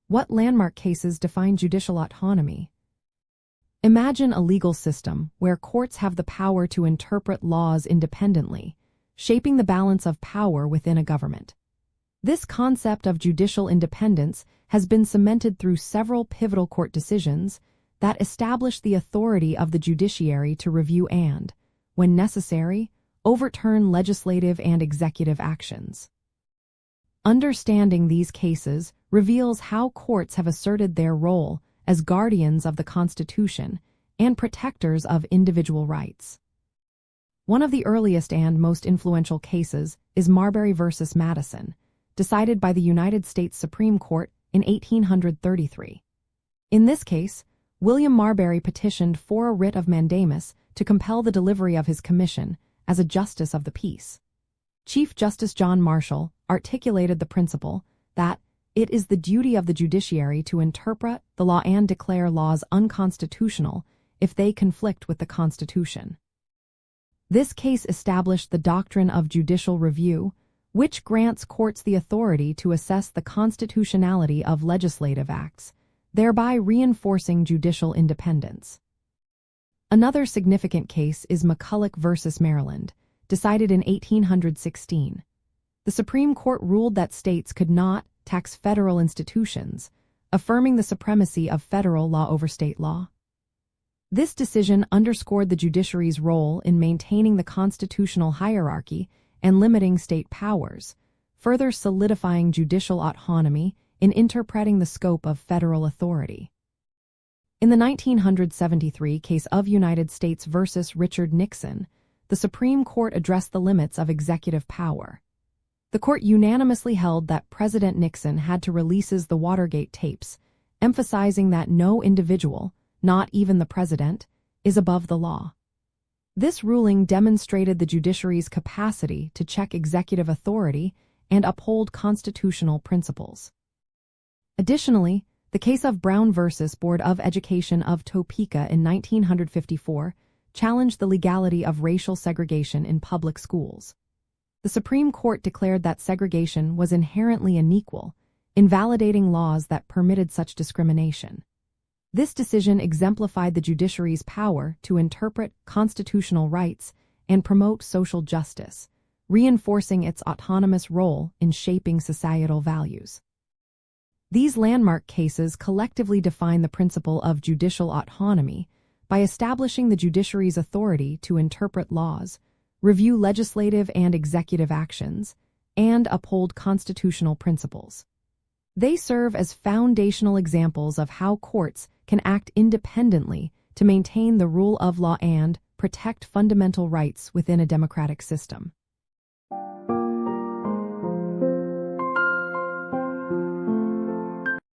What landmark cases define judicial autonomy? Imagine a legal system where courts have the power to interpret laws independently, shaping the balance of power within a government. This concept of judicial independence has been cemented through several pivotal court decisions that establish the authority of the judiciary to review and, when necessary, overturn legislative and executive actions. Understanding these cases reveals how courts have asserted their role as guardians of the Constitution and protectors of individual rights. One of the earliest and most influential cases is Marbury v. Madison, decided by the United States Supreme Court in 1833. In this case, William Marbury petitioned for a writ of mandamus to compel the delivery of his commission as a justice of the peace. Chief Justice John Marshall articulated the principle that it is the duty of the judiciary to interpret the law and declare laws unconstitutional if they conflict with the Constitution. This case established the doctrine of judicial review, which grants courts the authority to assess the constitutionality of legislative acts, thereby reinforcing judicial independence. Another significant case is McCulloch v. Maryland, decided in 1816. The Supreme Court ruled that states could not tax federal institutions, affirming the supremacy of federal law over state law. This decision underscored the judiciary's role in maintaining the constitutional hierarchy and limiting state powers, further solidifying judicial autonomy in interpreting the scope of federal authority. In the 1973 case of United States v. Richard Nixon, the Supreme Court addressed the limits of executive power. The court unanimously held that President Nixon had to release the Watergate tapes, emphasizing that no individual, not even the president, is above the law. This ruling demonstrated the judiciary's capacity to check executive authority and uphold constitutional principles. Additionally, the case of Brown v. Board of Education of Topeka in 1954 challenged the legality of racial segregation in public schools. The Supreme Court declared that segregation was inherently unequal, invalidating laws that permitted such discrimination. This decision exemplified the judiciary's power to interpret constitutional rights and promote social justice, reinforcing its autonomous role in shaping societal values. These landmark cases collectively define the principle of judicial autonomy by establishing the judiciary's authority to interpret laws, review legislative and executive actions, and uphold constitutional principles. They serve as foundational examples of how courts can act independently to maintain the rule of law and protect fundamental rights within a democratic system.